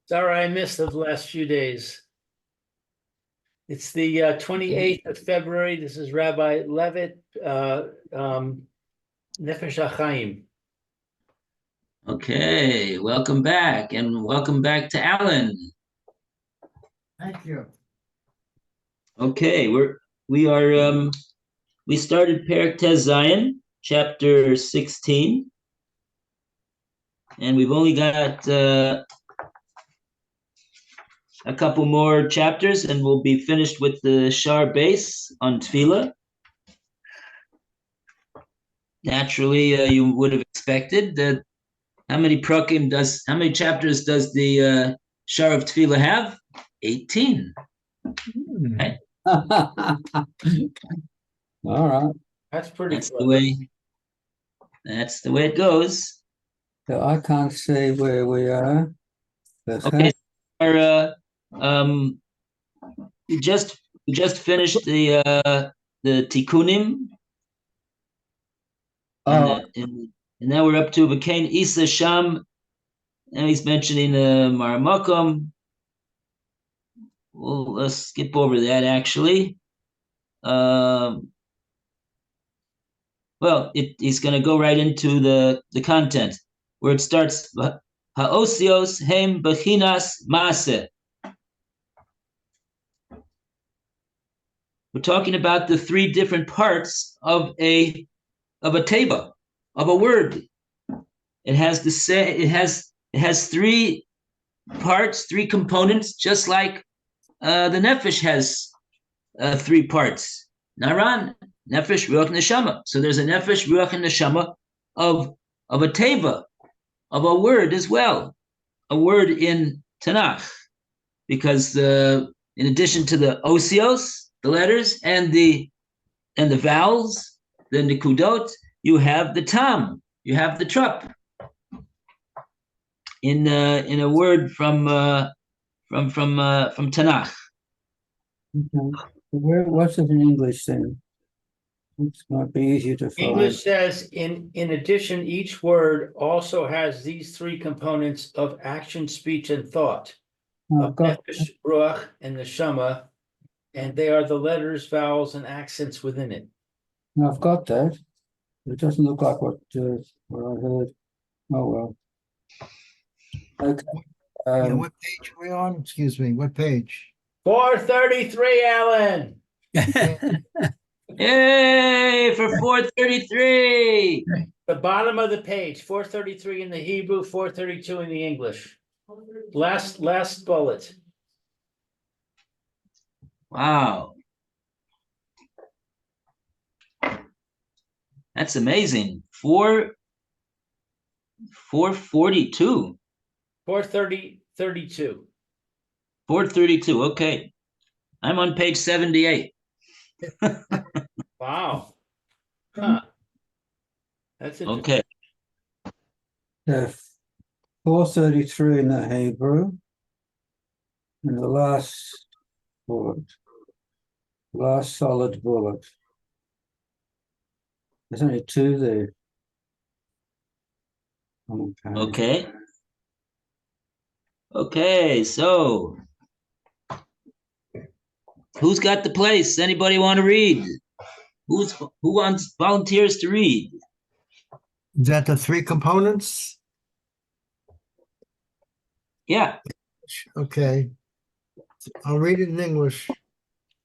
Sorry, I missed the last few days. It's the 28th of February. This is Rabbi Levitt, Nefesh Hahaim. Okay, welcome back, and welcome back to Alan. Thank you. Okay, we started Perek Tez Zion, chapter 16, and we've only got a couple more chapters, and we'll be finished with the Shar base on Tefillah. Naturally, you would have expected that. How many chapters does the Shar of Tefillah have? 18. Right? All right. That's pretty That's clever. That's the way it goes. So I can't say where we are. Okay, we just finished the tikkunim, and now we're up to V'kein Isa Sham, and he's mentioning Maramakom. Well, let's skip over that actually. Well, he's going to go right into the content where it starts. Ha'osios hem bechinas maaseh. We're talking about the three different parts of a teva, of a word. It has three parts, three components, just like the Nefesh has three parts. Naran, Nefesh, Ruach, Neshama. So there's a Nefesh, Ruach, and Neshama of a teva, of a word as well, a word in Tanakh, because in addition to the osios, the letters, and the vowels, the nikudot, you have the tam, you have the trup in a word from Tanakh. Okay. What's it in English then? It might be easier to find. English says, in addition, each word also has these three components of action, speech, and thought. Of Nefesh, Ruach, and Neshama, and they are the letters, vowels, and accents within it. I've got that. It doesn't look like what I heard. Oh well. Okay. What page are we on? Excuse me, what page? 433, Alan. Yay for 433. The bottom of the page, 433 in the Hebrew, 432 in the English. Last bullet. Wow. That's amazing. 442. 432. 432. Okay. I'm on page 78. Wow. Huh. That's interesting. Okay. 433 in the Hebrew. And the last bullet. Last solid bullet. There's only two there. Okay. Okay, so who's got the place? Anybody want to read? Who volunteers to read? Is that the three components? Yeah. Okay. I'll read it in English.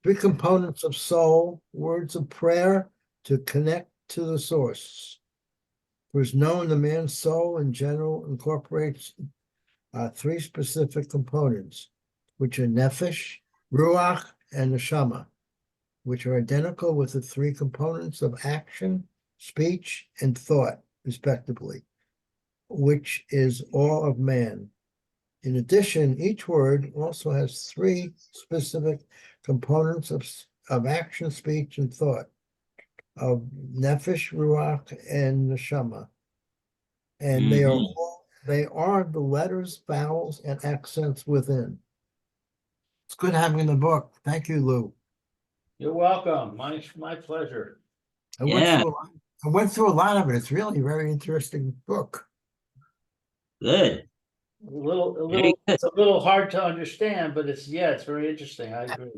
Three components of soul, words of prayer to connect to the source. For it's known the man's soul in general incorporates three specific components, which are Nefesh, Ruach, and Neshama, which are identical with the three components of action, speech, and thought, respectively, which is all of man. In addition, each word also has three specific components of action, speech, and thought, of Nefesh, Ruach, and Neshama. And they are the letters, vowels, and accents within. It's good having the book. Thank you, Lou. You're welcome. My pleasure. I went through a lot of it. It's really a very interesting book. Good. Very good. It's a little hard to understand, but it's very interesting. I agree.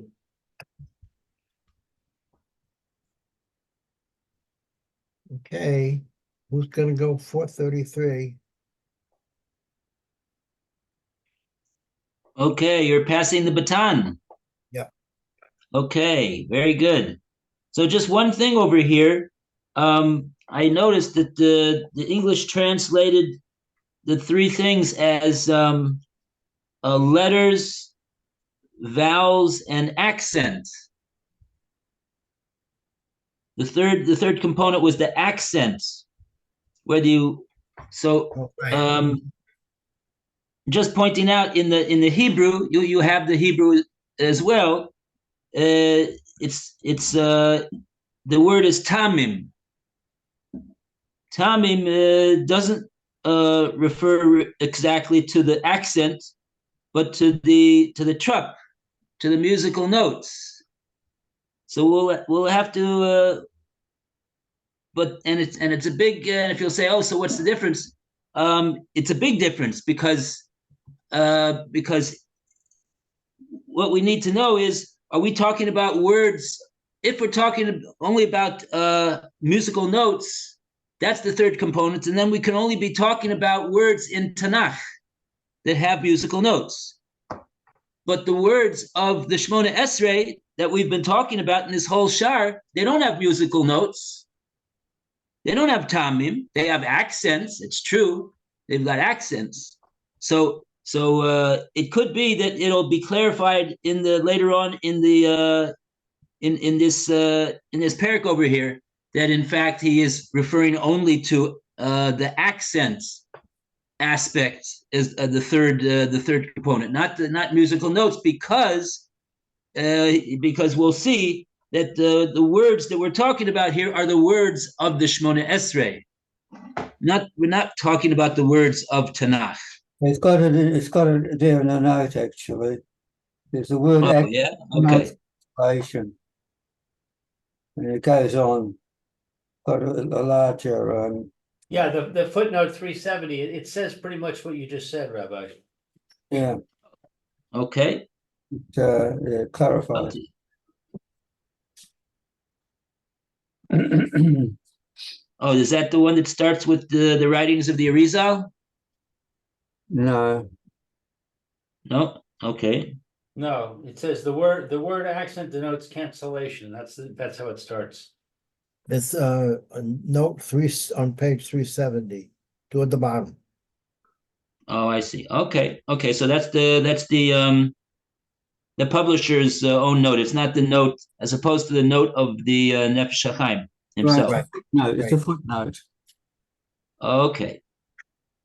Okay, who's gonna go 433? Okay, you're passing the baton. Yeah. Okay, very good. So just one thing over here. I noticed that the English translated the three things as letters, vowels, and accents. The third component was the accents. Whether you so Right. just pointing out in the Hebrew, you have the Hebrew as well. It's the word is tamim. Tamim doesn't refer exactly to the accent, but to the truck, to the musical notes. So we'll have to. But it's a big. If you'll say, oh, so what's the difference? It's a big difference because what we need to know is, are we talking about words? If we're talking only about musical notes, that's the third component. And then we can only be talking about words in Tanakh that have musical notes. But the words of the Shemona Esrei that we've been talking about in this whole shar, they don't have musical notes. They don't have tamim. They have accents. It's true. They've got accents. So it could be that it'll be clarified in the later on in the in this parak over here that in fact he is referring only to the accents aspect is the third component, not musical notes, because we'll see that the words that we're talking about here are the words of the Shemona Esrei. We're not talking about the words of Tanakh. It's got it there in a note, actually. There's the word Oh, yeah? Okay. activation. And it goes on. Got a larger Yeah, the footnote 370, it says pretty much what you just said, Rabbi. yeah. Okay. It clarifies. Oh, is that the one that starts with the writings of the Arizal? No. No? Okay. No, it says the word accent denotes cancellation. That's how it starts. It's a note 3 on page 370, toward the bottom. Oh, I see. Okay. Okay. So that's the publisher's own note. It's not the note as opposed to the note of the Nefesh Hahaim himself. Right. No, it's a Right. footnote. Okay.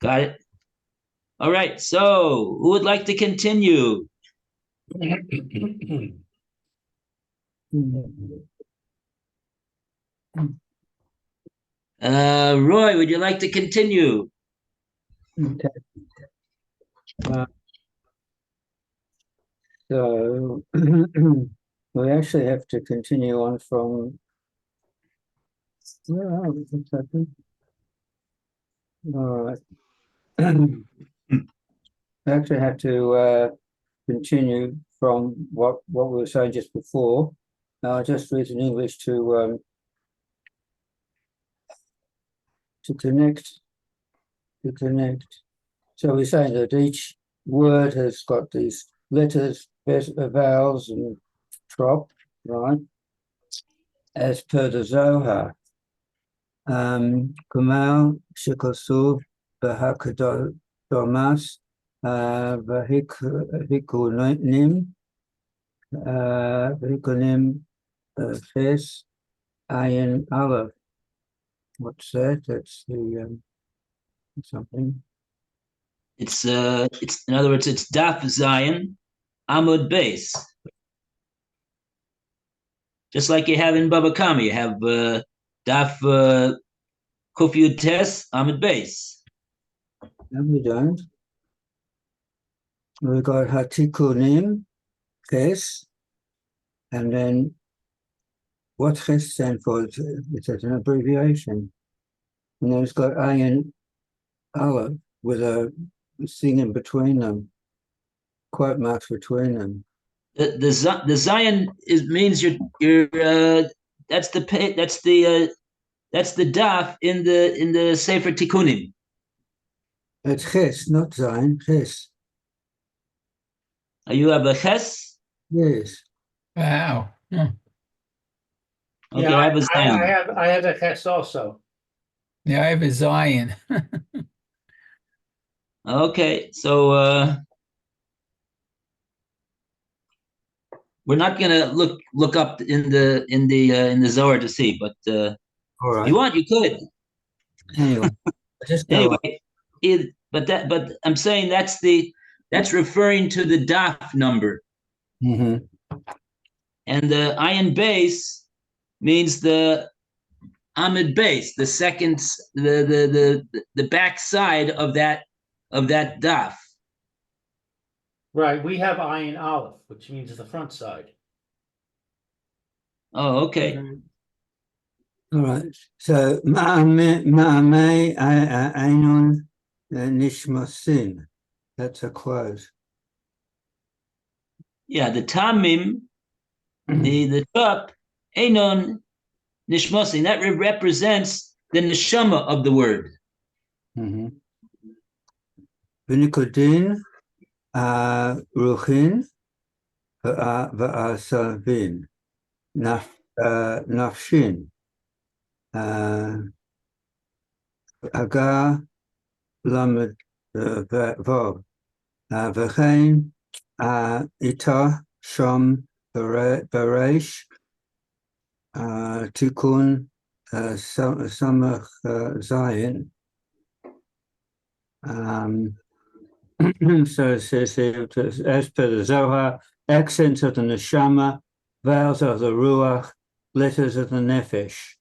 Got it. All right. So who would like to continue? Roy, would you like to continue? Okay. So we actually have to continue on from where are we? What's happened? All right. We actually have to continue from what we were saying just before. I'll just read in English to connect. So we're saying that each word has got these letters, vowels, and trop, right? As per the Zohar. Kumal Shikosu Bahakadomas Vahikunim Fes Ayin Aleph. What's that? That's the something. It's in other words, it's Daf Zion Amud Beis. Just like you have in Baba Kama, you have Daf Kuf Yud Tes Amud Beis. No, we don't. We got Hatikunim, Ches, and then what Ches stand for? It's an abbreviation. And then it's got Ayin Aleph with a thing in between them, quote marks between them. The Zion means you're that's the daf in the Sefer Tikkunim. It's ches, not zayin, ches. You have a ches? Yes. Wow. Okay, Yeah, I have a Zion. I have a ches also. Yeah, I have a Zion. Okay, so we're not gonna look up in the Zohar to see, but All if right. you want, you could. Anyway, just go on. Anyway, but I'm saying that's referring to the daf number, Mm-hmm. and the ayin base means the amid base, the second, the back side of that daf. Right, we have ayin aleph, which means the front side. Oh, okay. All right. So ma'amei einun nishmasin. That's a quote. Yeah, the tamim, the top, enon nishmosin, that represents the neshama of the word. V'nikodin ruchin v'asavin nafshin agar lamed vav v'chein ita shom bereish tikun samach zayin. So it says here, as per the Zohar, accents of the neshama, vowels of the ruach, letters of the nefesh,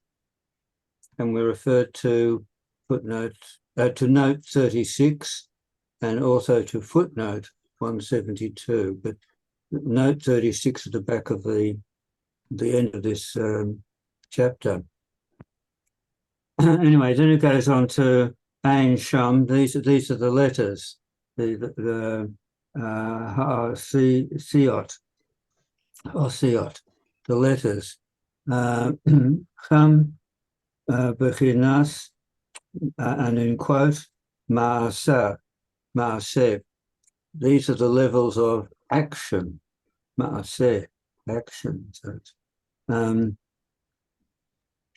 and we referred to footnotes to note 36, and also to footnote 172. But note 36 at the back of the end of this chapter. Anyway, then it goes on to Ain Sham. These are the letters. The Siot, the letters. Cham Bechinas, and in quote, Maaseh. These are the levels of action. Maaseh, action.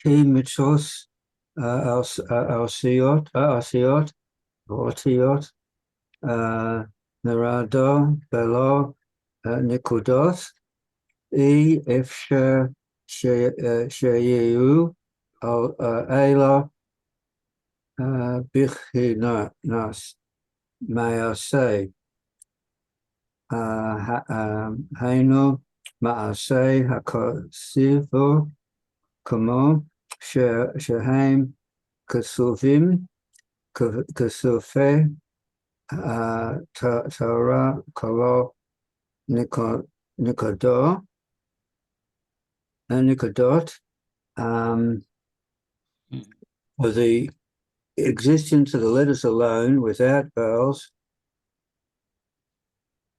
Ki mitzvos Arsiot, Otiot, Narado, Belo, Nikudot, Efsher Sheyu, Ela, Bichinas, Maaseh, Hainu, Maaseh, Hakosivo, Como, Hahaim, Kasuvim, Kasufe, Torah, Kolo, Nikodot, for the existence of the letters alone without vowels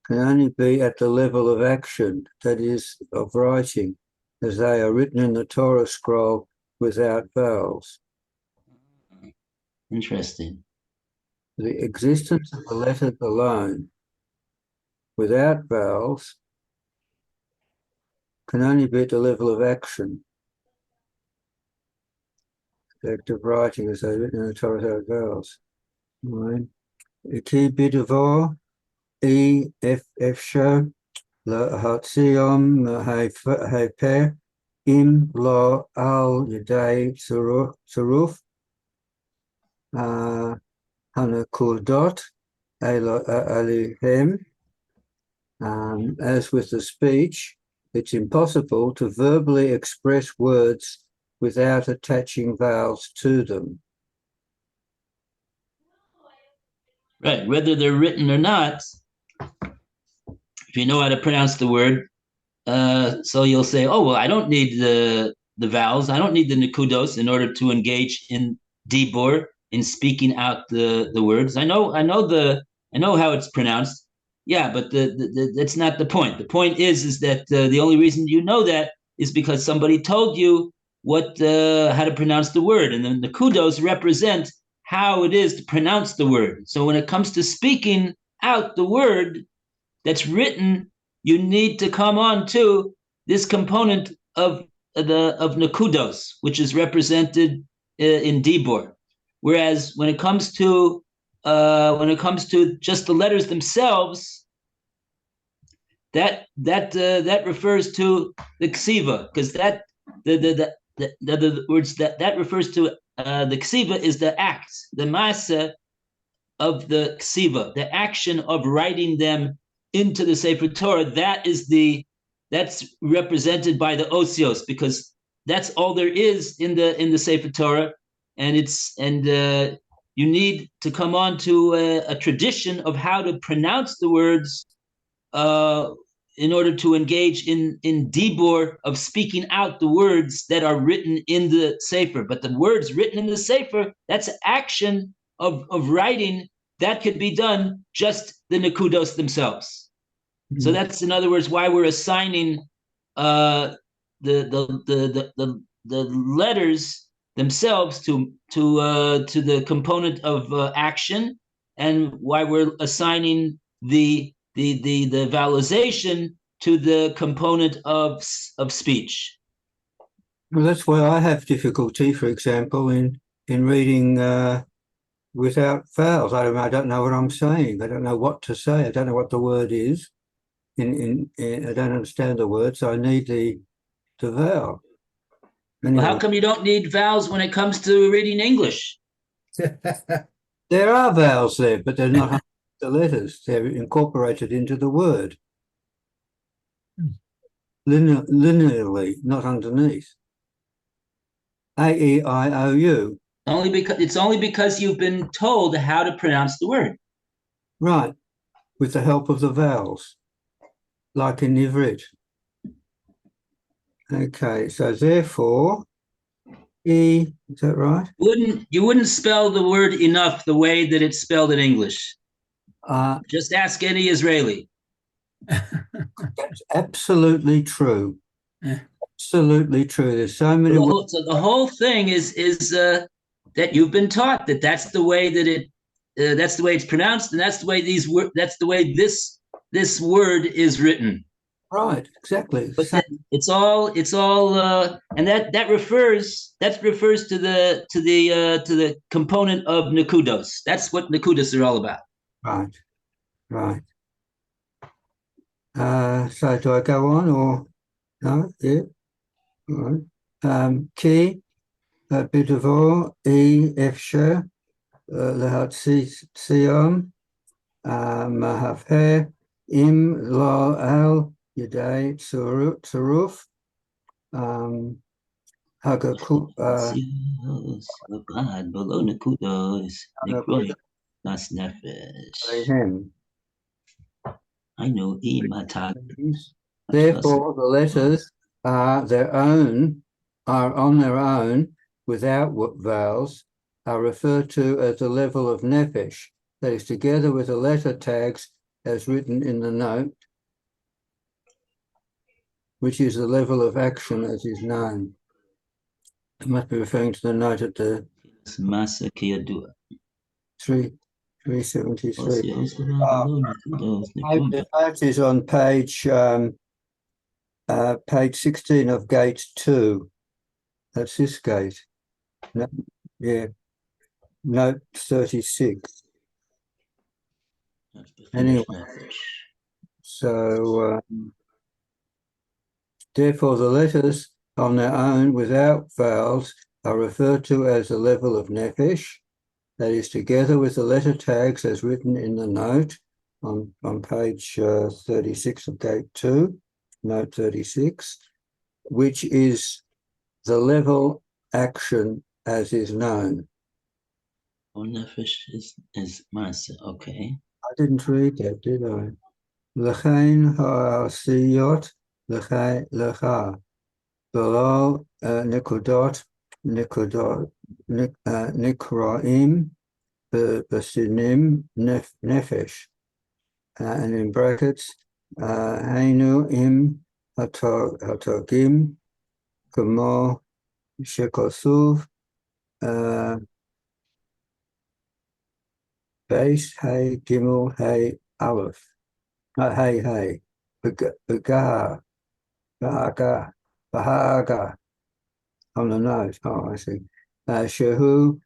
can only be at the level of action, that is, of writing, as they are written in the Torah scroll without vowels. Interesting. The existence of the letters alone without vowels can only be at the level of action, the act of writing as they're written in the Torah without vowels. Right. Ki bidavo efsher lahatziom heper im lo al yedei tzuruf hanakudot alihem. As with the speech, it's impossible to verbally express words without attaching vowels to them. Right, whether they're written or not, if you know how to pronounce the word, so you'll say, oh, well, I don't need the vowels. I don't need the nikudos in order to engage in dibur, in speaking out the words. I know the I know how it's pronounced. Yeah, but that's not the point. The point is that the only reason you know that is because somebody told you what how to pronounce the word, and then the kudos represent how it is to pronounce the word. So when it comes to speaking out the word that's written, you need to come on to this component of nakudos, which is represented in dibur. Whereas when it comes to just the letters themselves, that refers to the ksiva, because that the words that refers to the ksiva is the act, the masa of the ksiva, the action of writing them into the Sefer Torah. That's represented by the osios, because that's all there is in the Sefer Torah, and you need to come on to a tradition of how to pronounce the words in order to engage in dibur, of speaking out the words that are written in the Sefer. But the words written in the Sefer, that's action of writing, that could be done just the nekudos themselves. Mm-hmm. So that's, in other words, why we're assigning the letters themselves to the component of action, and why we're assigning the vowelization to the component of speech. Well, that's why I have difficulty, for example, in reading without vowels. I don't know what I'm saying. I don't know what to say. I don't know what the word is. I don't understand the word, so I need the vowel. Anyway. Well, how come you don't need vowels when it comes to reading English? There are vowels there, but they're not the letters. They're incorporated into the word. Linearly, not underneath. A-E-I-O-U. It's only because you've been told how to pronounce the word. Right, with the help of the vowels, like in Ivrit. Okay, so therefore, E, is that right? You wouldn't spell the word enough the way that it's spelled in English. Just ask any Israeli. That's absolutely true. Absolutely true. There's so many. So the whole thing is that you've been taught that that's the way that that's the way it's pronounced, and that's the way this word is written. Right, exactly. But it's all, and that refers to the component of nakudos. That's what nakudos are all about. Right. So do I go on or no? Yeah. All right. Ki bidavo efsher lehatzion mahafeh im lo al yedei tzuruf hagakut below nakudos nekroy nas nefesh. I know imatag. Therefore, the letters are on their own, without vowels, are referred to as the level of Nefesh, that is, together with the letter tags as written in the note, which is the level of action as is known. I must be referring to the note at the 373. The note is on page 16 of gate 2. That's this gate. No, yeah. Note 36. Anyway, so therefore the letters on their own without vowels are referred to as the level of Nefesh, that is, together with the letter tags as written in the note on page 36 of gate 2, note 36, which is the level action as is known. Oh, Nefesh is Masa, okay. I didn't read that, did I? L'chein ha'asiyot l'cha below nikraim basinim nefesh, and in brackets, Hainu im hatogim kamo shekosuv base hey gimel hey aleph hey baga bahaga on the nose. Oh, I see. Shehu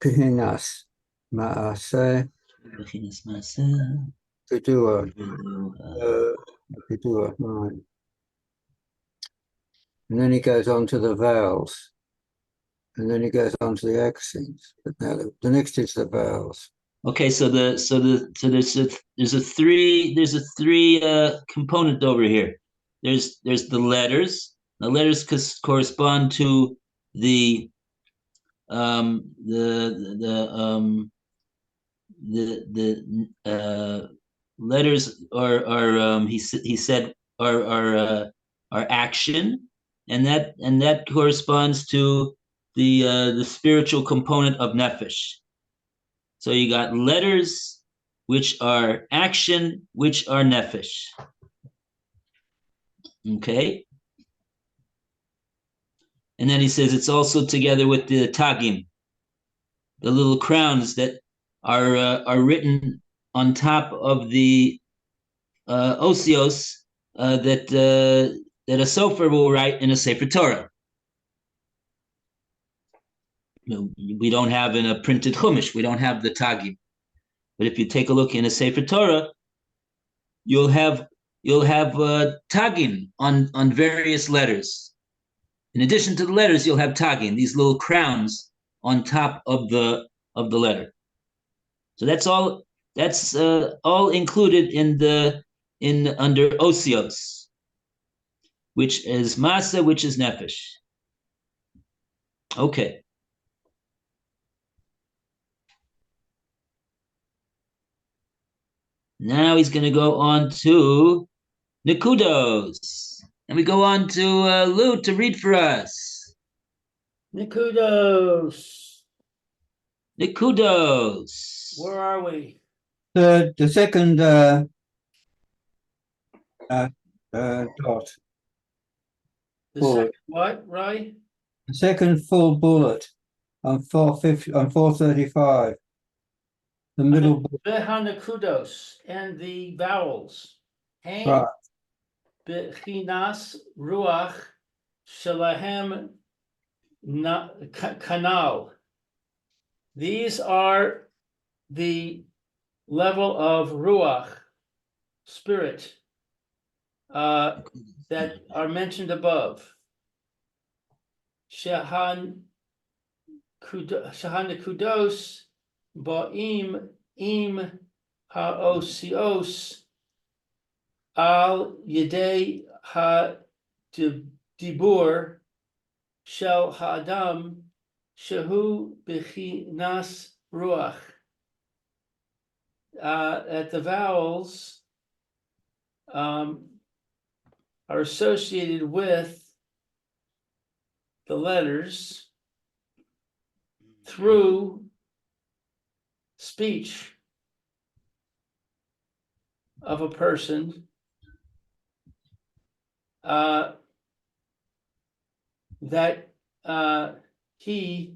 kahinas maaseh kedua right. And then he goes on to the vowels, and then he goes on to the accents. But now the next is the vowels. Okay, so there's a three component over here. There's the letters. The letters correspond to the letters are he said are action, and that corresponds to the spiritual component of nefesh. So you got letters, which are action, which are nefesh. Okay. And then he says it's also together with the tagim, the little crowns that are written on top of the osios that a sofer will write in a Sefer Torah. We don't have in a printed chumash, we don't have the tagim. But if you take a look in a Sefer Torah, you'll have tagim on various letters. In addition to the letters, you'll have tagim, these little crowns on top of the letter. So that's all included under osios, which is masa, which is nefesh. Okay. Now he's going to go on to Nikudos. And we go on to Lou to read for us. Nikudos. Where are we? The second dot. The Bullet. second what, right? The second full bullet on 435. The middle Behanikudos and the vowels. Haim, right. Bechinas, Ruach, Shalahem, Kanal. These are the level of Ruach, spirit, that are mentioned above. Shahanikudos, Ba'im, Im, Ha'osios, Al Yedei Ha-Dibur, Shel Ha'adam, Shehu Bechinas Ruach. That the vowels are associated with the letters through speech of a person that he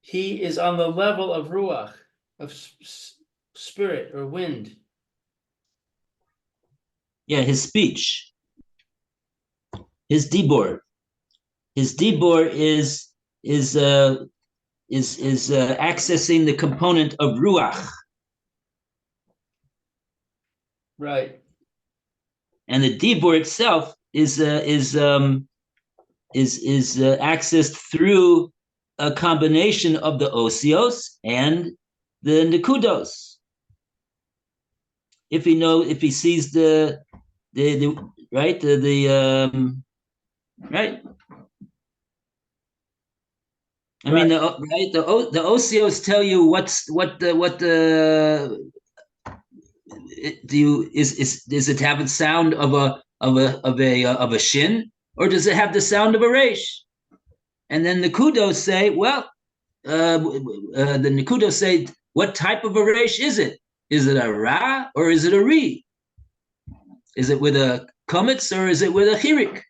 is on the level of ruach, of spirit or wind. Yeah, his speech, his dibor. His dibor is accessing the component of ruach. Right. And the dibor itself is accessed through a combination of the osios and the nikudos. If he sees the right right. I mean the osios tell you does it have a sound of a shin? or does it have the sound of a resh? And then the kudos say, well, the Nekudos say, what type of a resh is it? Is it a ra or is it a ri? Is it with a kometz or is it with a chirik?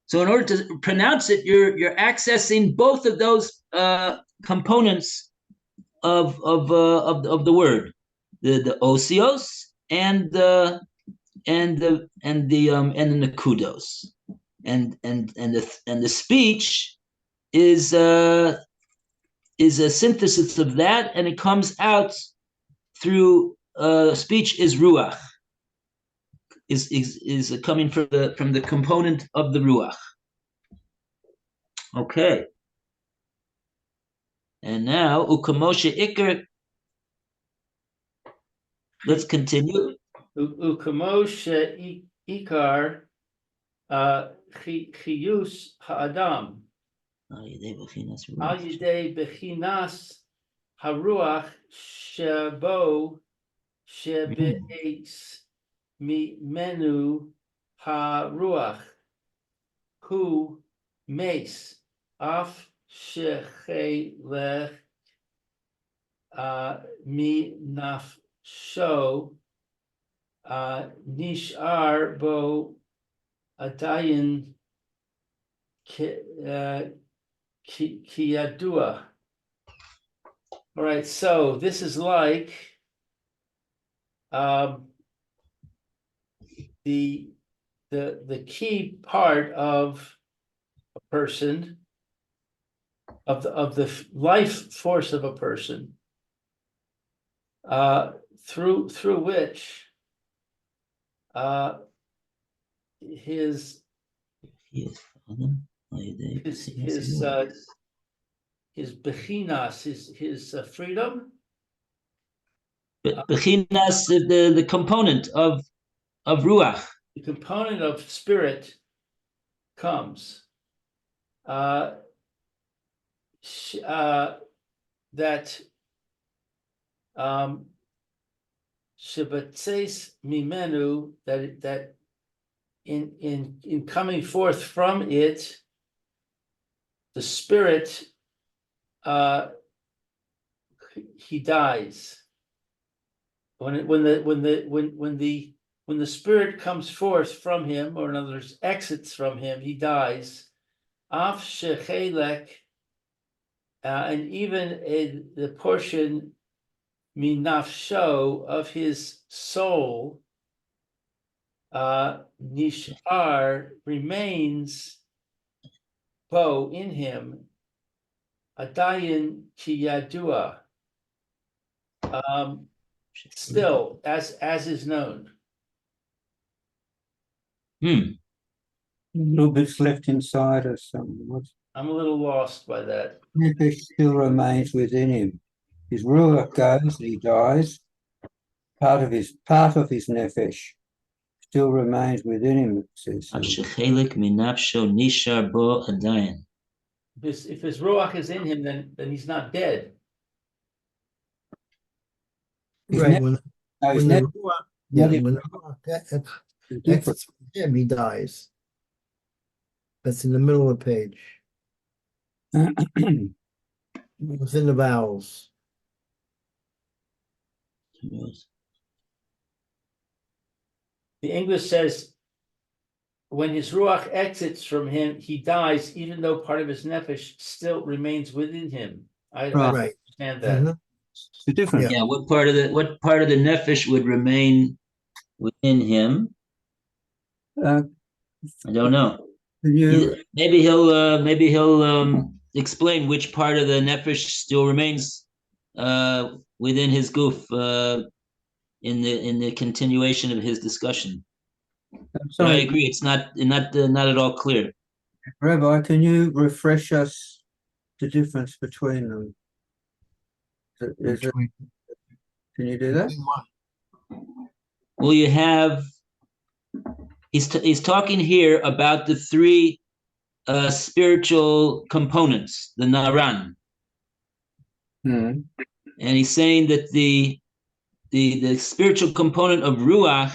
So in order to pronounce it, you're accessing both of those components of the word, the osios and the nekudos, and the speech is a synthesis of that, and it comes out through speech is ruach, is coming from the component of the ruach. Okay. And now ukamoshe ikar. Let's continue. Ukamoshe ikar chiyus ha'adam. Al yidei bechinas haruach shebo shebeitz mimenu haruach hu meis af shechelech mi nafsho nishar bo adayin kiyadua. All right, so this is like the key part of a person, of the life force of a person, through which his bechinas, his freedom, bechinas, the component of ruach, the component of spirit comes. That shebatzeis mimenu, that in coming forth from it, the spirit he dies. When the spirit comes forth from him, or in other words, exits from him, he dies. Af shechelek, and even the portion minafsho of his soul, nishar, remains bo, in him, adayin kiyadua, still as is known. A little bit's left inside us. I'm a little lost by that. Nefesh still remains within him. His ruach goes, he dies. Part of his nefesh still remains within him, it says. If his ruach is in him, then he's not dead. Right, when the ruach exits from him, he dies. That's in the middle of the page. Within the vowels. The English says, when his ruach exits from him, he dies, even though part of his nefesh still remains within him. I understand that. Mm-hmm. It's different. Yeah, what part of the nefesh would remain within him? I don't know. Maybe he'll explain which part of the nefesh still remains within his goof in the continuation of his discussion. But I agree, it's not at all clear. Rabbi, can you refresh us the difference between them? Can you do that? Well, you have, he's talking here about the three spiritual components, the naran. And he's saying that the spiritual component of ruach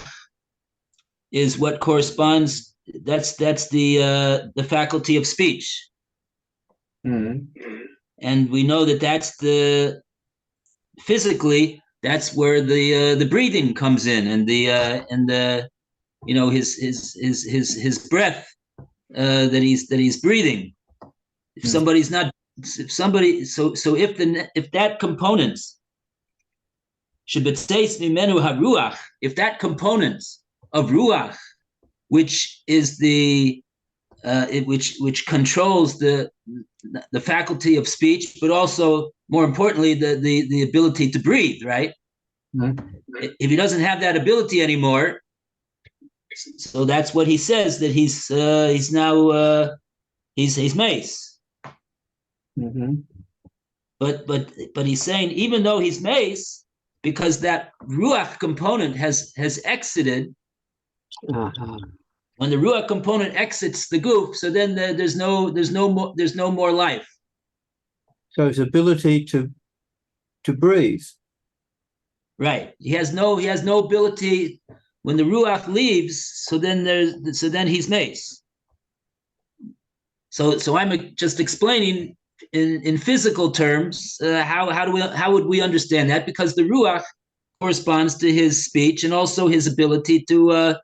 is what corresponds that's the faculty of speech. Mm. And we know that that's physically, that's where the breathing comes in, and the his breath that he's breathing. If somebody's not, if somebody, so if that component should mimenu haruach, if that component of ruach, which is which controls the faculty of speech, but also more importantly the ability to breathe, right? Mm. If he doesn't have that ability anymore, so that's what he says, that he's now he's mace. Mm-hmm. But he's saying even though he's mace, because that ruach component has exited. Uh-huh. When the ruach component exits the goof, so then there's no more life. So his ability to breathe. Right. He has no ability when the ruach leaves. So then he's mace. So I'm just explaining in physical terms how would we understand that, because the ruach corresponds to his speech and also his ability to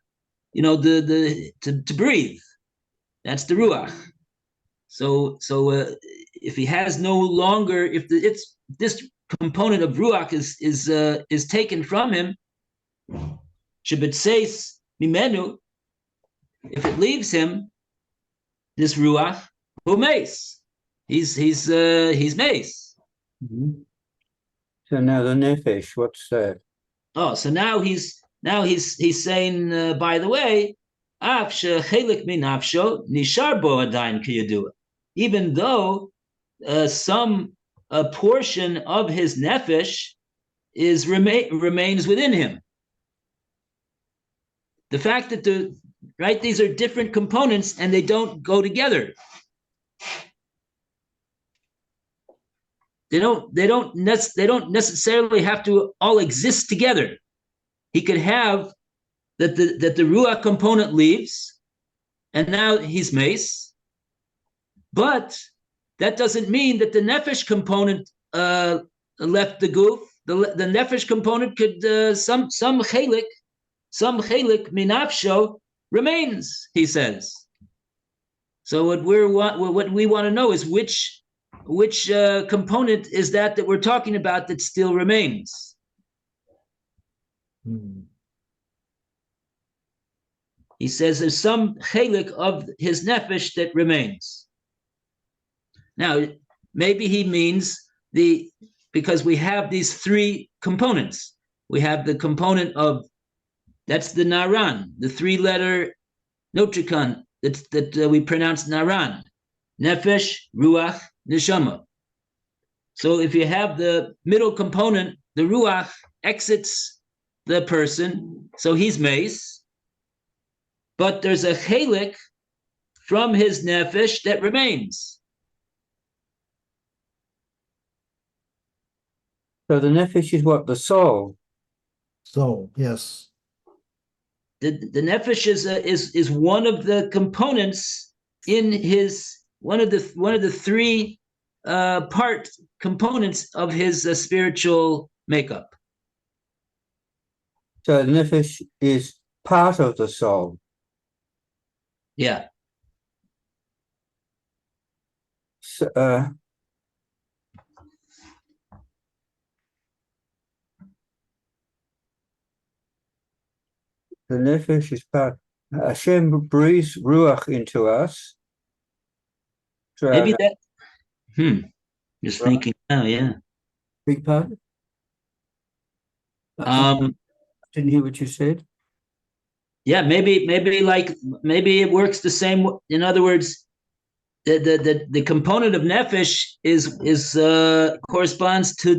to breathe. That's the ruach. So if he has no longer, if this component of ruach is taken from him, shebetseis mimenu, if it leaves him, this ruach, who mace, he's mace. Mm-hmm. So now the nefesh, what's that? Oh, so now he's saying, by the way, even though some portion of his nefesh remains within him. The fact that these are different components and they don't go together. They don't necessarily have to all exist together. He could have that the ruach component leaves, and now he's mace, but that doesn't mean that the nefesh component left the goof. The nefesh component could some chelik minafsho remains. He says. So what we want to know is which component is that we're talking about that still remains. Hmm. He says there's some chelik of his nefesh that remains. Now, maybe he means because we have these three components. We have the component of, that's the naran, the three-letter notricon that we pronounce naran, nefesh, ruach, neshama. So if you have the middle component, the ruach exits the person, so he's mace, but there's a chelik from his nefesh that remains. So the nefesh is what? The soul? Soul, yes. The nefesh is one of the components in his one of the three part components of his spiritual makeup. So the nefesh is part of the soul. Yeah. So, the nefesh is part. Hashem breathes ruach into us. Maybe that. Just Right. thinking now. Yeah. Big part. Didn't hear what you said. Yeah. Maybe it works the same. In other words, the component of nefesh is corresponds to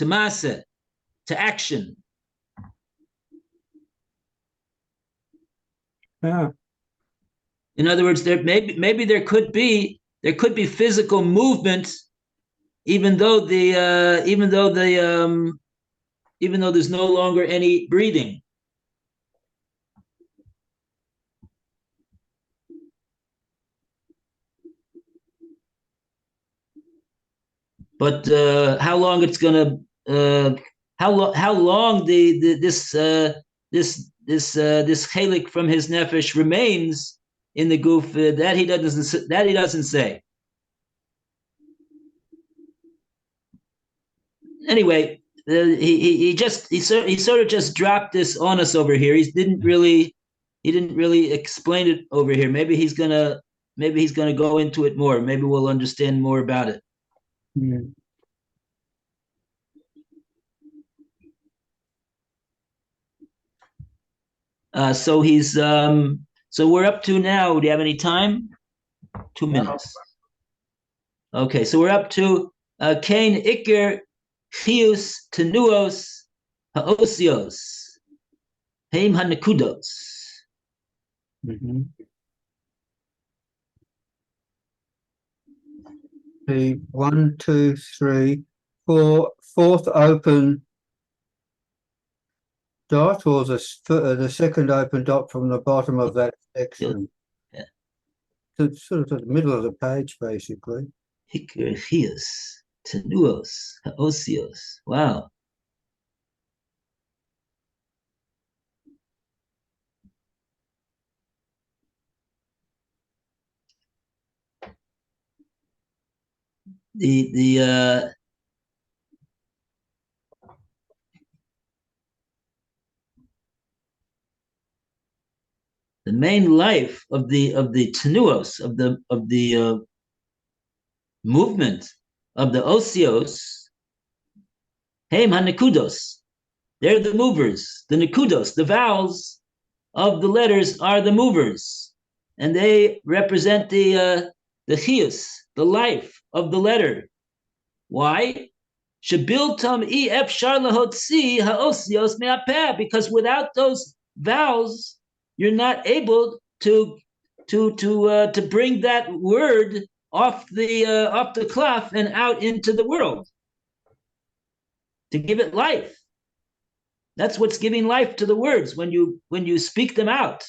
masa, to action. Yeah. In other words, maybe there could be physical movement, even though the even though there's no longer any breathing. But how long it's gonna how long this chelik from his nefesh remains in the goof, that he doesn't say. Anyway, he sort of just dropped this on us over here. He didn't really explain it over here. Maybe he's gonna go into it more. Maybe we'll understand more about it. Yeah. So we're up to now. Do you have any time? 2 minutes. Okay, so we're up to Cain Iker Chius Tenuos Haosios Haim Hanekudos. Mhm. The 1, 2, 3, 4, fourth open dot, or the second open dot from the bottom of that section. Yeah. So it's sort of at the middle of the page, basically. Iker Chius Tenuos Haosios. Wow. The main life of the tenuos, of the movement of the osios, heim hanekudos, they're the movers. The nekudos, the vowels of the letters, are the movers, and they represent the chius, the life of the letter. Why? Shebiltam efshar lahotzi haosios me'apeh, because without those vowels, you're not able to bring that word off the cloth and out into the world, to give it life. That's what's giving life to the words when you speak them out.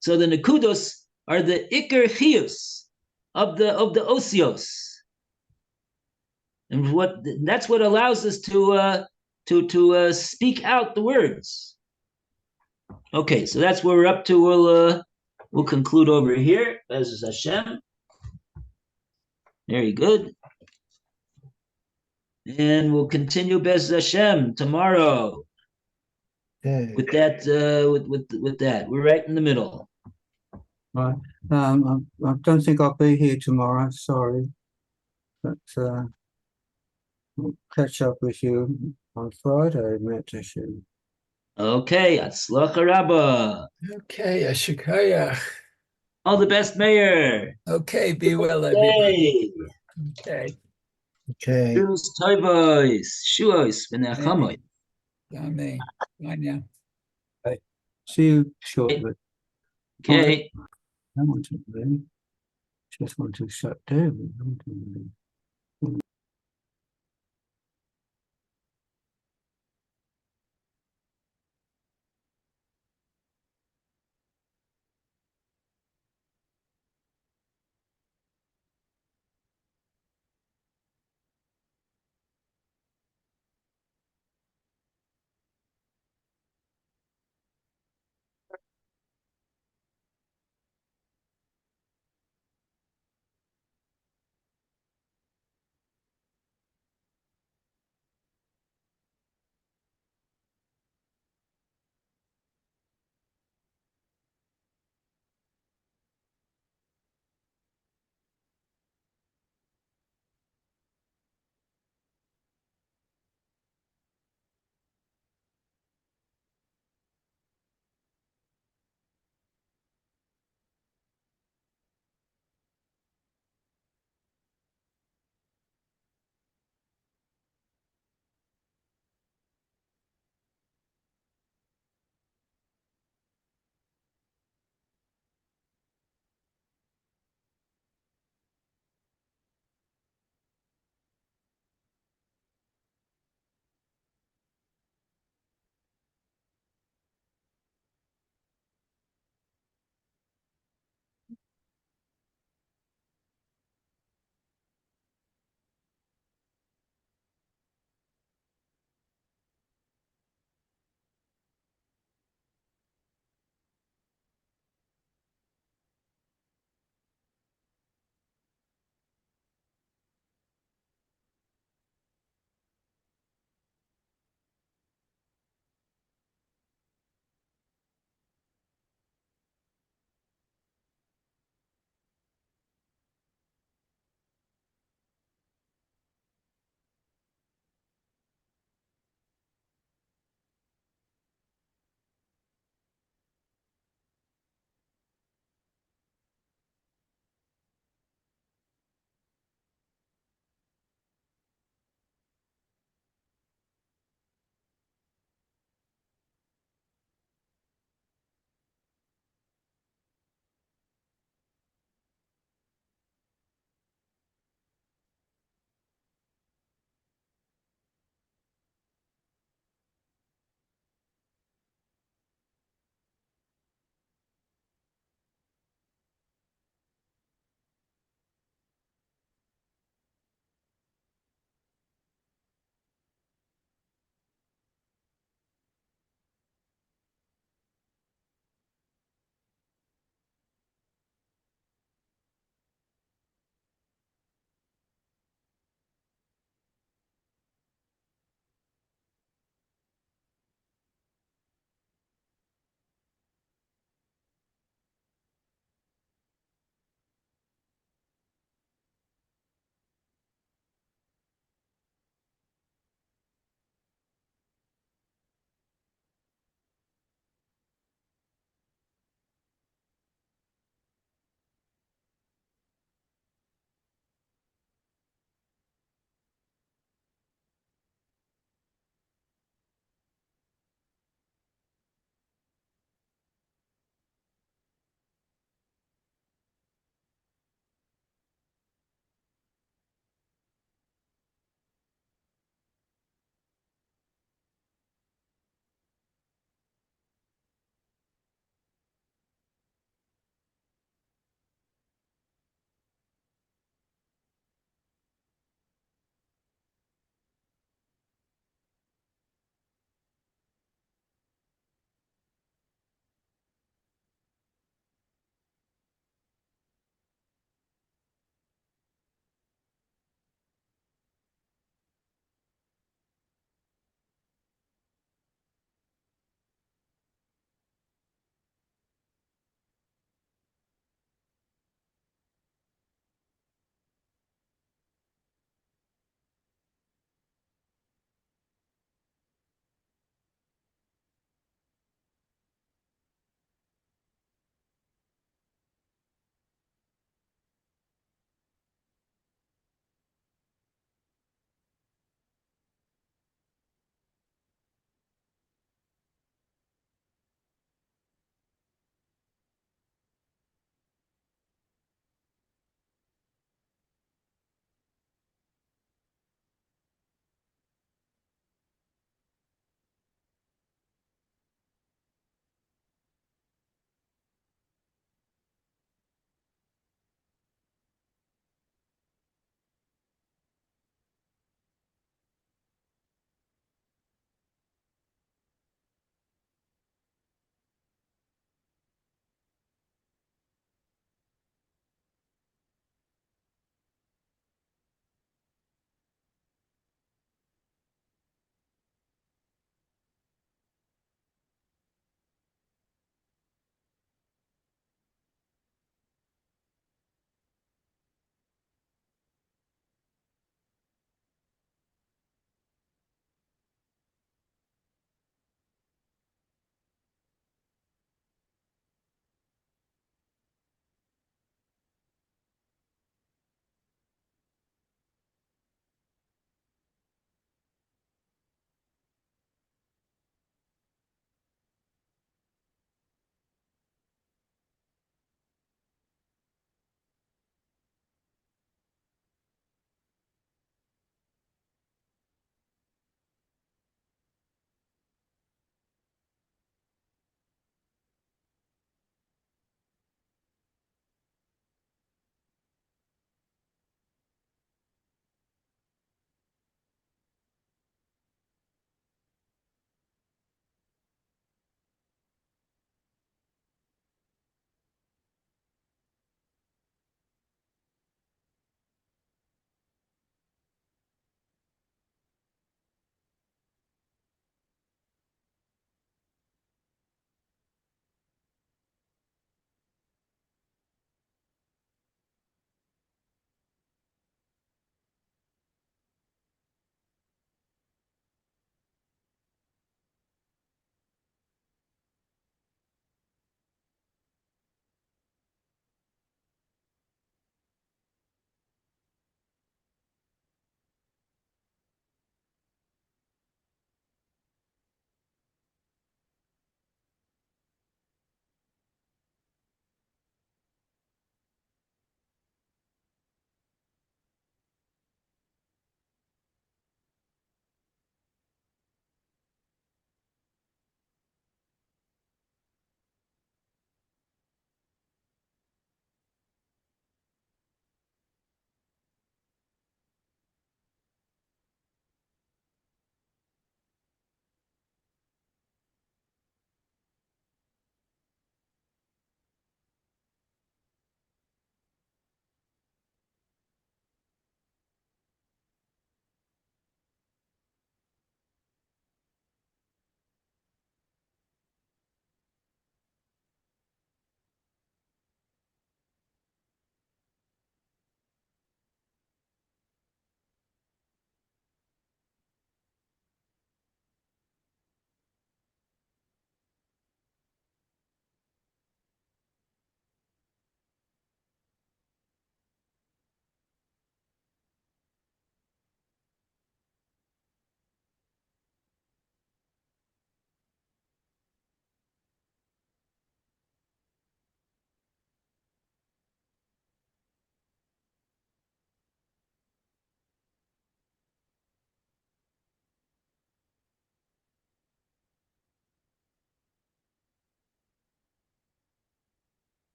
So the nekudos are the ikar chius of the osios, and that's what allows us to speak out the words. Okay, so that's where we're up to. We'll conclude over here. Bezos Hashem. Very good. And we'll continue Bezos Hashem tomorrow. Okay. With that, with that, we're right in the middle. Right. I don't think I'll be here tomorrow. Sorry, but we'll catch up with you on Friday, Metashu. Okay, Atzlacha Rabba. Okay, Ashikaya. All the best, Mayor. Okay, be well, everybody. Yay. Okay. Okay. Shus Toivos, Shuos, V'nechamoy. Amen. Bye now. See you shortly. Okay. I want to leave. Just want to shut down. I want to leave.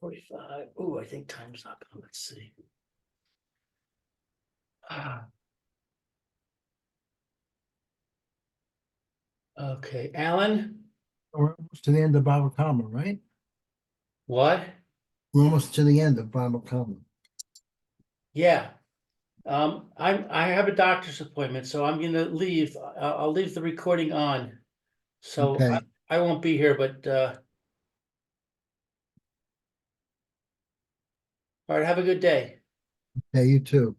45. Ooh, I think time's up. Let's see. Okay, Alan, We're almost to the end of Bible Comma, right? what? We're almost to the end of Bible Comma. Yeah. I have a doctor's appointment, so I'm gonna leave. I'll leave the recording on. So Okay. I won't be here, but all right, have a good day. Yeah, you too.